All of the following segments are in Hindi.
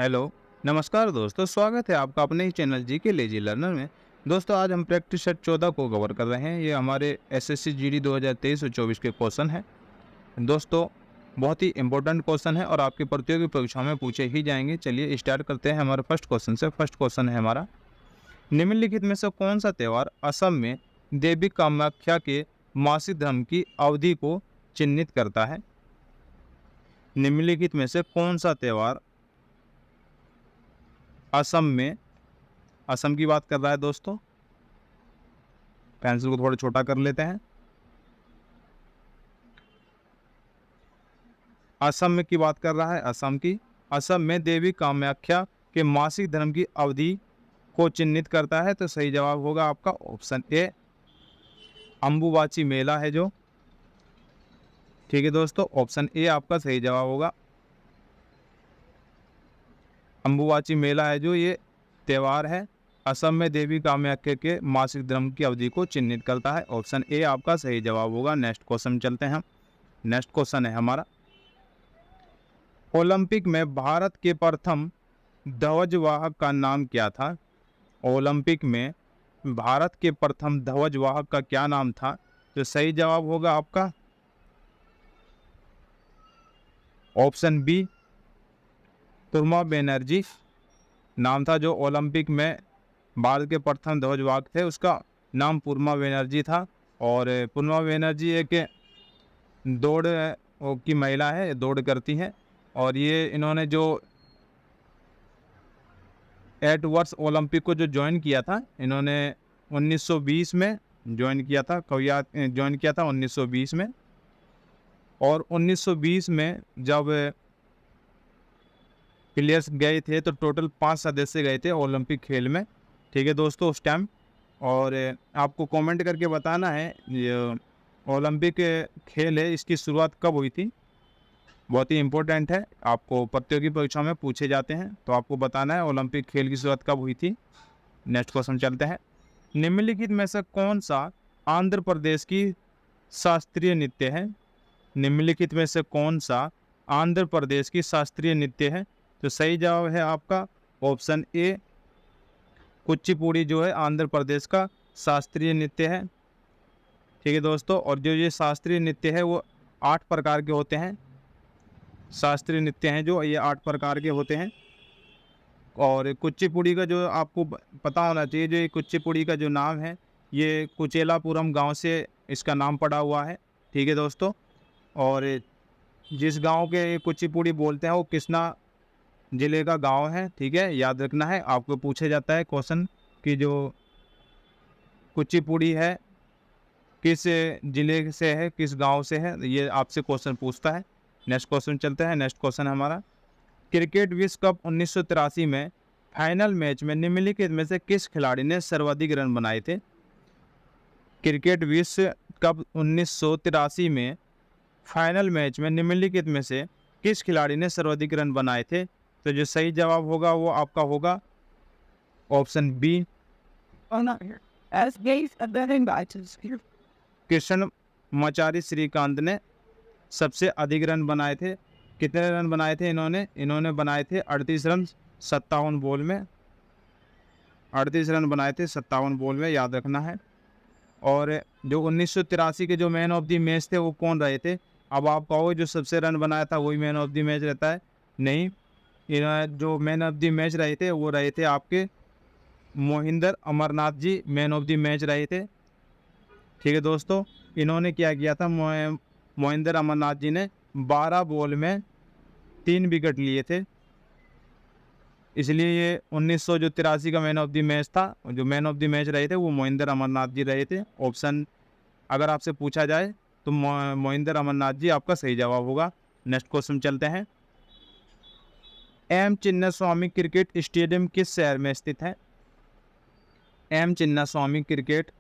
हेलो, नमस्कार दोस्तों, स्वागत है आपका अपने ही चैनल जीके लेजी लर्नर में। दोस्तों आज हम प्रैक्टिस सेट 14 को कवर कर रहे हैं। ये हमारे एसएससी जीडी 2023 और 24 के क्वेश्चन हैं। दोस्तों बहुत ही इंपॉर्टेंट क्वेश्चन है और आपकी प्रतियोगी परीक्षा में पूछे ही जाएंगे। चलिए स्टार्ट करते हैं हमारे फर्स्ट क्वेश्चन से। फर्स्ट क्वेश्चन है हमारा, निम्नलिखित में से कौन सा त्यौहार असम में देवी कामाख्या के मासिक धर्म की अवधि को चिन्हित करता है? निम्नलिखित में से कौन सा त्यौहार असम में, असम की बात कर रहा है दोस्तों, पेंसिल को थोड़ा छोटा कर लेते हैं। असम में की बात कर रहा है, असम की। असम में देवी कामाख्या के मासिक धर्म की अवधि को चिन्हित करता है, तो सही जवाब होगा आपका ऑप्शन ए, अम्बुबाची मेला है जो। ठीक है दोस्तों, ऑप्शन ए आपका सही जवाब होगा। अम्बुबाची मेला है जो ये त्यौहार है, असम में देवी कामाख्या के मासिक धर्म की अवधि को चिन्हित करता है। ऑप्शन ए आपका सही जवाब होगा। नेक्स्ट क्वेश्चन चलते हैं हम। नेक्स्ट क्वेश्चन है हमारा, ओलंपिक में भारत के प्रथम ध्वजवाहक का नाम क्या था? ओलंपिक में भारत के प्रथम ध्वजवाहक का क्या नाम था? तो सही जवाब होगा आपका ऑप्शन बी, पुरमा बनर्जी नाम था जो ओलंपिक में भारत के प्रथम ध्वजवाहक थे, उसका नाम पुरमा बनर्जी था। और पुरमा बनर्जी एक दौड़ की महिला है, दौड़ करती हैं, और ये इन्होंने जो 8 वर्ष ओलंपिक को जो ज्वाइन किया था, इन्होंने 1920 में ज्वाइन किया था, ज्वाइन किया था 1920 में। और 1920 में जब प्लेयर्स गए थे तो टोटल 5 सदस्य गए थे ओलंपिक खेल में। ठीक है दोस्तों, उस टाइम। और आपको कमेंट करके बताना है ये ओलंपिक खेल है, इसकी शुरुआत कब हुई थी। बहुत ही इंपॉर्टेंट है, आपको प्रतियोगी परीक्षा में पूछे जाते हैं, तो आपको बताना है ओलंपिक खेल की शुरुआत कब हुई थी। नेक्स्ट क्वेश्चन चलते हैं, निम्नलिखित में से कौन सा आंध्र प्रदेश की शास्त्रीय नृत्य है? निम्नलिखित में से कौन सा आंध्र प्रदेश की शास्त्रीय नृत्य है? तो सही जवाब है आपका ऑप्शन ए, कुचिपुड़ी जो है आंध्र प्रदेश का शास्त्रीय नृत्य है। ठीक है दोस्तों, और जो ये शास्त्रीय नृत्य है वो 8 प्रकार के होते हैं। शास्त्रीय नृत्य हैं जो ये 8 प्रकार के होते हैं। और कुचिपुड़ी का जो आपको पता होना चाहिए, जो ये कुचिपुड़ी का जो नाम है, ये कुचेलापुरम गांव से इसका नाम पड़ा हुआ है। ठीक है दोस्तों, और जिस गांव के कुचिपुड़ी बोलते हैं वो कृष्णा जिले का गांव है। ठीक है, याद रखना है, आपको पूछा जाता है क्वेश्चन कि जो कुचिपुड़ी है किस जिले से है, किस गांव से है, ये आपसे क्वेश्चन पूछता है। नेक्स्ट क्वेश्चन चलते हैं। नेक्स्ट क्वेश्चन हमारा, क्रिकेट विश्व कप 1983 में फाइनल मैच में निम्नलिखित में से किस खिलाड़ी ने सर्वाधिक रन बनाए थे? क्रिकेट विश्व कप 1983 में फाइनल मैच में निम्नलिखित में से किस खिलाड़ी ने सर्वाधिक रन बनाए थे? तो जो सही जवाब होगा वो आपका होगा ऑप्शन बी, कृष्ण मचारी श्रीकांत ने सबसे अधिक रन बनाए थे। कितने रन बनाए थे इन्होंने बनाए थे 38 रन 57 बॉल में। 38 रन बनाए थे 57 बॉल में, याद रखना है। और जो 1983 के जो मैन ऑफ द मैच थे वो कौन रहे थे? अब आप कहोगे जो सबसे रन बनाया था वही मैन ऑफ द मैच रहता है। नहीं, जो मैन ऑफ द मैच रहे थे वो रहे थे आपके Mohinder Amarnath ji, man of the match रहे थे। ठीक है दोस्तों, इन्होंने क्या किया था, मोहिंदर अमरनाथ जी ने 12 बॉल में 3 विकेट लिए थे, इसलिए ये 1983 का मैन ऑफ द मैच था। जो मैन ऑफ द मैच रहे थे वो मोहिंदर अमरनाथ जी रहे थे। ऑप्शन अगर आपसे पूछा जाए तो मोहिंदर अमरनाथ जी आपका सही जवाब होगा। नेक्स्ट क्वेश्चन चलते हैं, एम चिन्नास्वामी क्रिकेट स्टेडियम किस शहर में स्थित है? एम चिन्नास्वामी क्रिकेट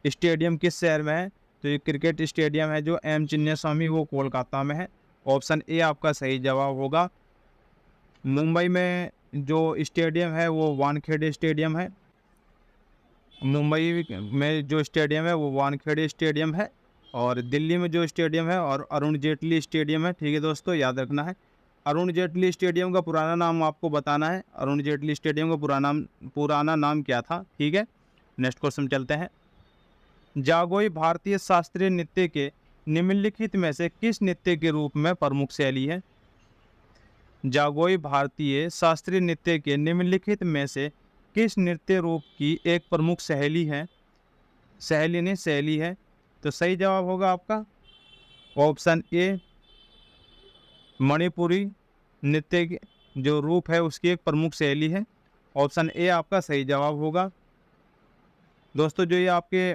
स्टेडियम किस शहर में है? तो ये क्रिकेट स्टेडियम है जो एम चिन्नास्वामी, वो कोलकाता में है। ऑप्शन ए आपका सही जवाब होगा। मुंबई में जो स्टेडियम है वो वानखेड़े स्टेडियम है। मुंबई में जो स्टेडियम है वो वानखेड़े स्टेडियम है। और दिल्ली में जो स्टेडियम है और अरुण जेटली स्टेडियम है। ठीक है दोस्तों, याद रखना है। अरुण जेटली स्टेडियम का पुराना नाम आपको बताना है। अरुण जेटली स्टेडियम का पुराना नाम क्या था? ठीक है, नेक्स्ट क्वेश्चन चलते हैं। जागोई भारतीय शास्त्रीय नृत्य के निम्नलिखित में से किस नृत्य के रूप में प्रमुख शैली है? जागोई भारतीय शास्त्रीय नृत्य के निम्नलिखित में से किस नृत्य रूप की एक प्रमुख शैली है? शैली नहीं, शैली है। तो सही जवाब होगा आपका ऑप्शन ए, मणिपुरी नृत्य के जो रूप है उसकी एक प्रमुख शैली है। ऑप्शन ए आपका सही जवाब होगा। दोस्तों, जो ये आपके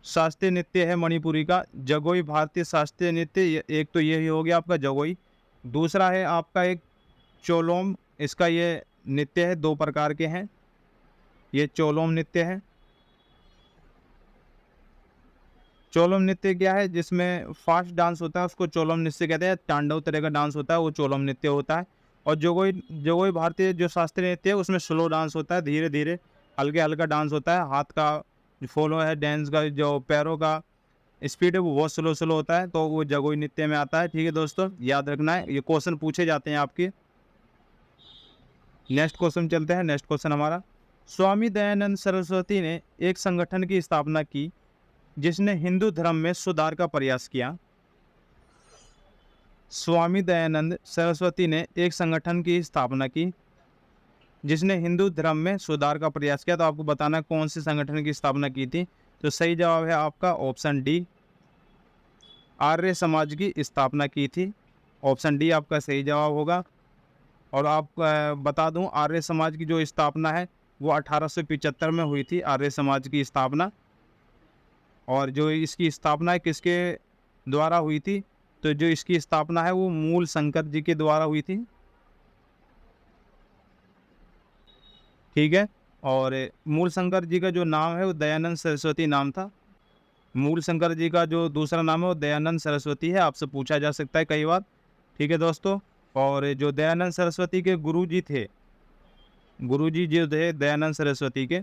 शास्त्रीय नृत्य है मणिपुरी का, जगोई भारतीय शास्त्रीय नृत्य, एक तो यही हो गया आपका जगोई। दूसरा है आपका एक चोलोम, इसका ये नृत्य है, दो प्रकार के हैं। ये चोलोम नृत्य है। चोलोम नृत्य क्या है? जिसमें फास्ट डांस होता है उसको चोलोम नृत्य कहते हैं। तांडव तरह का डांस होता है वो चोलोम नृत्य होता है। और जगोई भारतीय जो शास्त्रीय नृत्य है उसमें स्लो डांस होता है, धीरे धीरे हल्के हल्का डांस होता है। हाथ का फॉलो है, डांस का जो पैरों का स्पीड है वो बहुत स्लो स्लो होता है, तो वो जगोई नृत्य में आता है। ठीक है दोस्तों, याद रखना है, ये क्वेश्चन पूछे जाते हैं आपके। नेक्स्ट क्वेश्चन चलते हैं। नेक्स्ट क्वेश्चन हमारा, स्वामी दयानंद सरस्वती ने एक संगठन की स्थापना की जिसने हिंदू धर्म में सुधार का प्रयास किया। स्वामी दयानंद सरस्वती ने एक संगठन की स्थापना की जिसने हिंदू धर्म में सुधार का प्रयास किया। तो आपको बताना है कौन से संगठन की स्थापना की थी। तो सही जवाब है आपका ऑप्शन डी, आर्य समाज की स्थापना की थी। ऑप्शन डी आपका सही जवाब होगा। और आप बता दूं, आर्य समाज की जो स्थापना है वो 1875 में हुई थी, आर्य समाज की स्थापना। और जो इसकी स्थापना है किसके द्वारा हुई थी? तो जो इसकी स्थापना है वो मूल शंकर जी के द्वारा हुई थी। ठीक है, और मूल शंकर जी का जो नाम है वो दयानंद सरस्वती नाम था। मूल शंकर जी का जो दूसरा नाम है वो दयानंद सरस्वती है, आपसे पूछा जा सकता है कई बार। ठीक है दोस्तों, और जो दयानंद सरस्वती के गुरुजी थे, गुरुजी जो थे दयानंद सरस्वती के,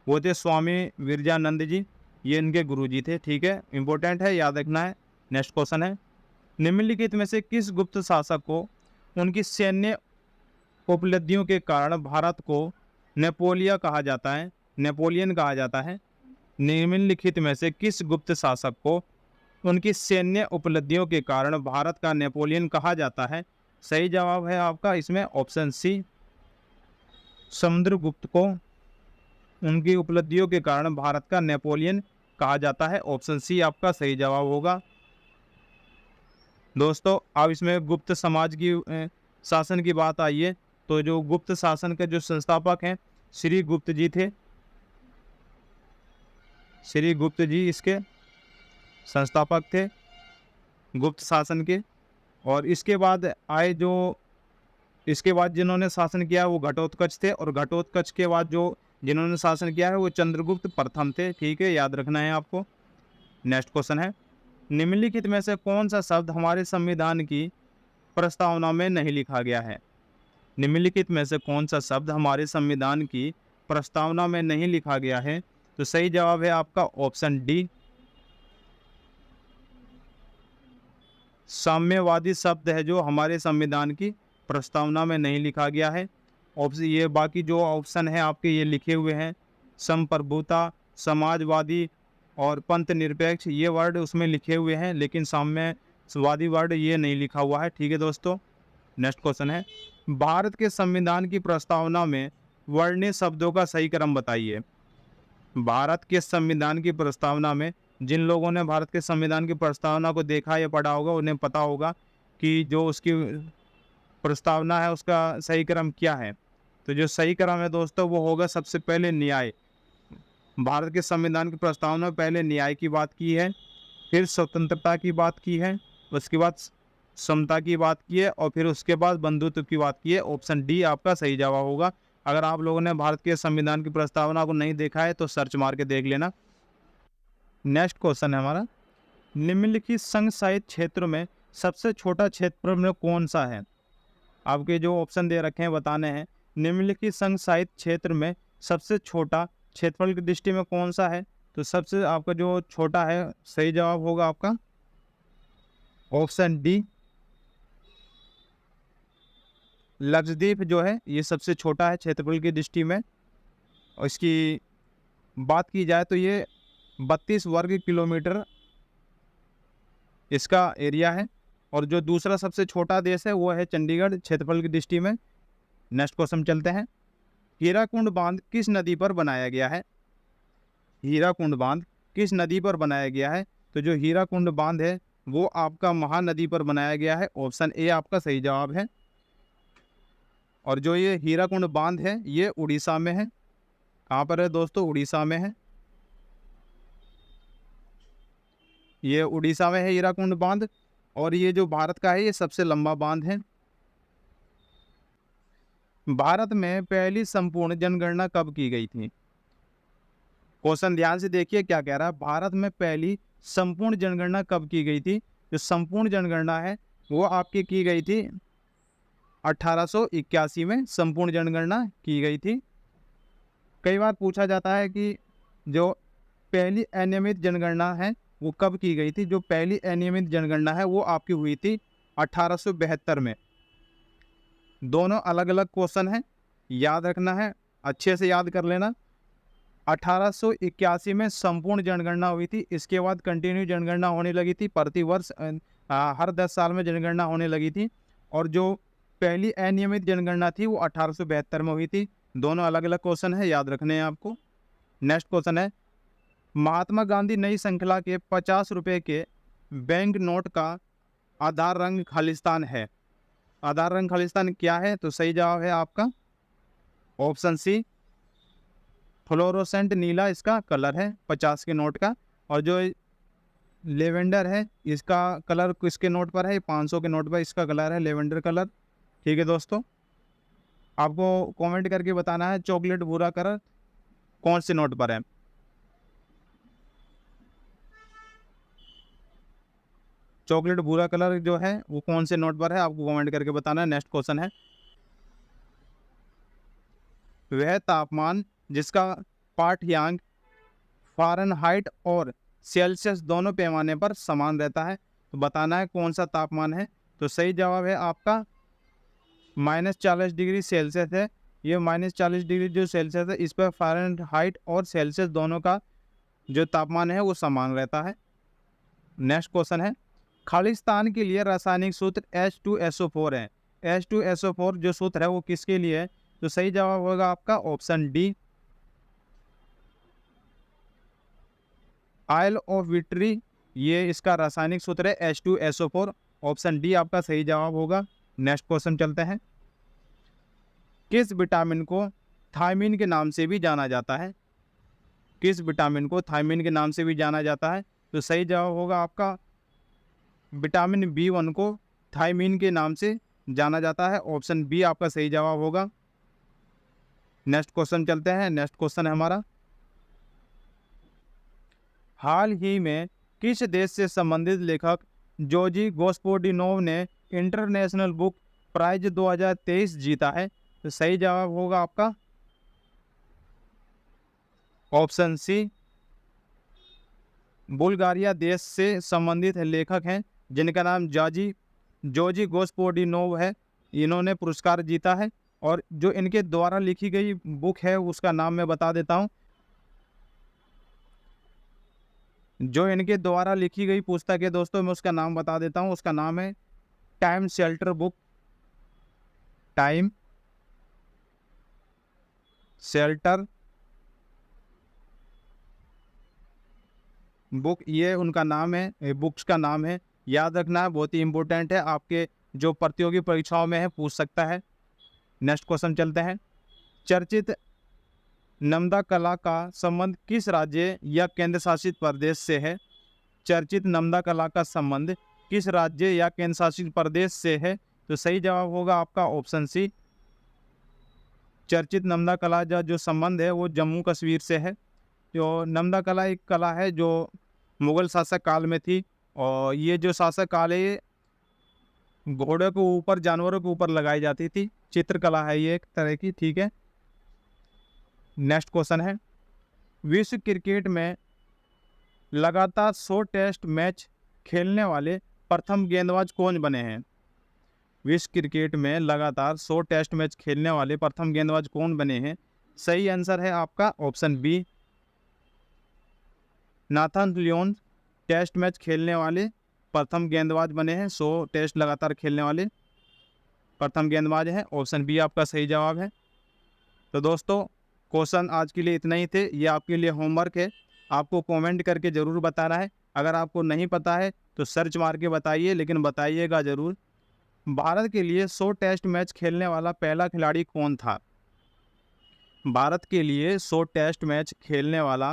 वो थे स्वामी विरजानंद जी, ये इनके गुरुजी थे। ठीक है, इंपॉर्टेंट है, याद रखना है। नेक्स्ट क्वेश्चन है, निम्नलिखित में से किस गुप्त शासक को उनकी सैन्य उपलब्धियों के कारण भारत को नेपोलियन कहा जाता है? निम्नलिखित में से किस गुप्त शासक को उनकी सैन्य उपलब्धियों के कारण भारत का नेपोलियन कहा जाता है? सही जवाब है आपका इसमें ऑप्शन सी, समुद्रगुप्त को उनकी उपलब्धियों के कारण भारत का नेपोलियन कहा जाता है। ऑप्शन सी आपका सही जवाब होगा। दोस्तों, अब इसमें गुप्त समाज की शासन की बात आई है, तो जो गुप्त शासन के जो संस्थापक हैं श्री गुप्त जी थे। श्री गुप्त जी इसके संस्थापक थे गुप्त शासन के। और इसके बाद आए जो इसके बाद जिन्होंने शासन किया वो घटोत्कच थे, और घटोत्कच के बाद जो जिन्होंने शासन किया है वो चंद्रगुप्त प्रथम थे। ठीक है, याद रखना है आपको। नेक्स्ट क्वेश्चन है, निम्नलिखित में से कौन सा शब्द हमारे संविधान की प्रस्तावना में नहीं लिखा गया है? निम्नलिखित में से कौन सा शब्द हमारे संविधान की प्रस्तावना में नहीं लिखा गया है? तो सही जवाब है आपका ऑप्शन डी, साम्यवादी शब्द है जो हमारे संविधान की प्रस्तावना में नहीं लिखा गया है। ऑप्शन ये बाकी जो ऑप्शन है आपके ये लिखे हुए हैं, संप्रभुता, समाजवादी और पंथ निरपेक्ष, ये वर्ड उसमें लिखे हुए हैं, लेकिन साम्यवादी वर्ड ये नहीं लिखा हुआ है। ठीक है दोस्तों, नेक्स्ट क्वेश्चन है, भारत के संविधान की प्रस्तावना में वर्णित शब्दों का सही क्रम बताइए। भारत के संविधान की प्रस्तावना में, जिन लोगों ने भारत के संविधान की प्रस्तावना को देखा या पढ़ा होगा उन्हें पता होगा कि जो उसकी प्रस्तावना है उसका सही क्रम क्या है। तो जो सही क्रम है दोस्तों वो होगा सबसे पहले न्याय। भारत के संविधान की प्रस्तावना में पहले न्याय की बात की है, फिर स्वतंत्रता की बात की है, उसके बाद समता की बात की है, और फिर उसके बाद बंधुत्व की बात की है। ऑप्शन डी आपका सही जवाब होगा। अगर आप लोगों ने भारत के संविधान की प्रस्तावना को नहीं देखा है तो सर्च मार के देख लेना। नेक्स्ट क्वेश्चन है हमारा, निम्नलिखित संघ साहित्य क्षेत्र में सबसे छोटा क्षेत्रफल में कौन सा है? आपके जो ऑप्शन दे रखे हैं बताने हैं। निम्नलिखित संघ साहित्य क्षेत्र में सबसे छोटा क्षेत्रफल की दृष्टि में कौन सा है? तो सबसे आपका जो छोटा है सही जवाब होगा आपका ऑप्शन डी, लक्षद्वीप जो है ये सबसे छोटा है क्षेत्रफल की दृष्टि में, और इसकी बात की जाए तो ये 32 वर्ग किलोमीटर इसका एरिया है। और जो दूसरा सबसे छोटा देश है वो है चंडीगढ़ क्षेत्रफल की दृष्टि में। नेक्स्ट क्वेश्चन चलते हैं। हीराकुंड बांध किस नदी पर बनाया गया है? हीराकुंड बांध किस नदी पर बनाया गया है? तो जो हीराकुंड बांध है वो आपका महानदी पर बनाया गया है। ऑप्शन ए आपका सही जवाब है। और जो ये हीराकुंड बांध है ये उड़ीसा में है। कहाँ पर है दोस्तों? उड़ीसा में है। ये उड़ीसा में है हीराकुंड बांध। और ये जो भारत का है ये सबसे लंबा बांध है। भारत में पहली संपूर्ण जनगणना कब की गई थी? क्वेश्चन ध्यान से देखिए क्या कह रहा है। भारत में पहली संपूर्ण जनगणना कब की गई थी? जो संपूर्ण जनगणना है वो आपकी की गई थी 1881 में संपूर्ण जनगणना की गई थी। कई बार पूछा जाता है कि जो पहली अनियमित जनगणना है वो कब की गई थी? जो पहली अनियमित जनगणना है वो आपकी हुई थी 1872 में। दोनों अलग अलग क्वेश्चन हैं, याद रखना है, अच्छे से याद कर लेना। 1881 में संपूर्ण जनगणना हुई थी। इसके बाद कंटिन्यू जनगणना होने लगी थी, प्रति वर्ष हर 10 साल में जनगणना होने लगी थी। और जो पहली अनियमित जनगणना थी वो 1872 में हुई थी। दोनों अलग अलग क्वेश्चन है, याद रखने हैं आपको। नेक्स्ट क्वेश्चन है, महात्मा गांधी नई श्रृंखला के 50 रुपये के बैंक नोट का आधार रंग खालिस्तान है। आधार रंग खालिस्तान क्या है? तो सही जवाब है आपका ऑप्शन सी, फ्लोरोसेंट नीला इसका कलर है 50 के नोट का। और जो लेवेंडर है इसका कलर किसके नोट पर है? 500 के नोट पर इसका कलर है लेवेंडर कलर। ठीक है दोस्तों, आपको कमेंट करके बताना है चॉकलेट भूरा कलर कौन से नोट पर है। चॉकलेट भूरा कलर जो है वो कौन से नोट पर है आपको कमेंट करके बताना है। नेक्स्ट क्वेश्चन है, वह तापमान जिसका पाठ्यांक फ़ारेनहाइट और सेल्सियस दोनों पैमाने पर समान रहता है, तो बताना है कौन सा तापमान है। तो सही जवाब है आपका -40 डिग्री सेल्सियस है। ये -40 डिग्री जो सेल्सियस है इस पर फ़ारेनहाइट और सेल्सियस दोनों का जो तापमान है वो समान रहता है। नेक्स्ट क्वेश्चन है, खालिस्तान के लिए रासायनिक सूत्र H2SO4 है। H2SO4 जो सूत्र है वो किसके लिए है? तो सही जवाब होगा आपका ऑप्शन डी, आयल ऑफ विट्री। ये इसका रासायनिक सूत्र है H2SO4। ऑप्शन डी आपका सही जवाब होगा। नेक्स्ट क्वेश्चन चलते हैं, किस विटामिन को थायमीन के नाम से भी जाना जाता है? किस विटामिन को थायमीन के नाम से भी जाना जाता है? तो सही जवाब होगा आपका विटामिन B1 को थायमीन के नाम से जाना जाता है। ऑप्शन बी आपका सही जवाब होगा। नेक्स्ट क्वेश्चन चलते हैं। नेक्स्ट क्वेश्चन है हमारा, हाल ही में किस देश से संबंधित लेखक जोजी गोस्पोडिनोव ने इंटरनेशनल बुक प्राइज 2023 जीता है? तो सही जवाब होगा आपका ऑप्शन सी, बुल्गारिया देश से संबंधित लेखक हैं जिनका नाम जोजी गोस्पोडिनोव है। इन्होंने पुरस्कार जीता है। और जो इनके द्वारा लिखी गई बुक है उसका नाम मैं बता देता हूँ। जो इनके द्वारा लिखी गई पुस्तक है दोस्तों मैं उसका नाम बता देता हूँ। उसका नाम है time shelter book. Time shelter book, ये उनका नाम है, बुक्स का नाम है। याद रखना है, बहुत ही इंपॉर्टेंट है, आपके जो प्रतियोगी परीक्षाओं में है पूछ सकता है। नेक्स्ट क्वेश्चन चलते हैं, चर्चित नम्दा कला का संबंध किस राज्य या केंद्र शासित प्रदेश से है? चर्चित नम्दा कला का संबंध किस राज्य या केंद्र शासित प्रदेश से है? तो सही जवाब होगा आपका ऑप्शन सी, चर्चित नम्दा कला का जो संबंध है वो जम्मू कश्मीर से है। जो नम्दा कला एक कला है जो मुग़ल शासक काल में थी। और ये जो शासक काल है ये घोड़े के ऊपर, जानवरों के ऊपर लगाई जाती थी। चित्रकला है ये एक तरह की। ठीक है, नेक्स्ट क्वेश्चन है, विश्व क्रिकेट में लगातार 100 टेस्ट मैच खेलने वाले प्रथम गेंदबाज कौन बने हैं? विश्व क्रिकेट में लगातार 100 टेस्ट मैच खेलने वाले प्रथम गेंदबाज कौन बने हैं? सही आंसर है आपका option B, Nathan Lyon test match खेलने वाले प्रथम गेंदबाज बने हैं। 100 टेस्ट लगातार खेलने वाले प्रथम गेंदबाज हैं। ऑप्शन बी आपका सही जवाब है। तो दोस्तों क्वेश्चन आज के लिए इतना ही थे। ये आपके लिए होमवर्क है, आपको कमेंट करके ज़रूर बताना है। अगर आपको नहीं पता है तो सर्च मार के बताइए, लेकिन बताइएगा ज़रूर। भारत के लिए 100 टेस्ट मैच खेलने वाला पहला खिलाड़ी कौन था? भारत के लिए 100 टेस्ट मैच खेलने वाला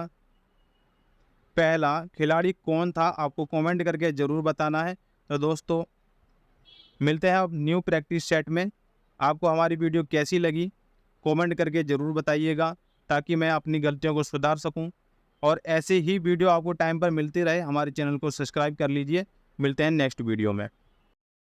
पहला खिलाड़ी कौन था? आपको कमेंट करके ज़रूर बताना है। तो दोस्तों मिलते हैं अब न्यू प्रैक्टिस सेट में। आपको हमारी वीडियो कैसी लगी कमेंट करके ज़रूर बताइएगा, ताकि मैं अपनी गलतियों को सुधार सकूं। और ऐसे ही वीडियो आपको टाइम पर मिलती रहे, हमारे चैनल को सब्सक्राइब कर लीजिए। मिलते हैं नेक्स्ट वीडियो में।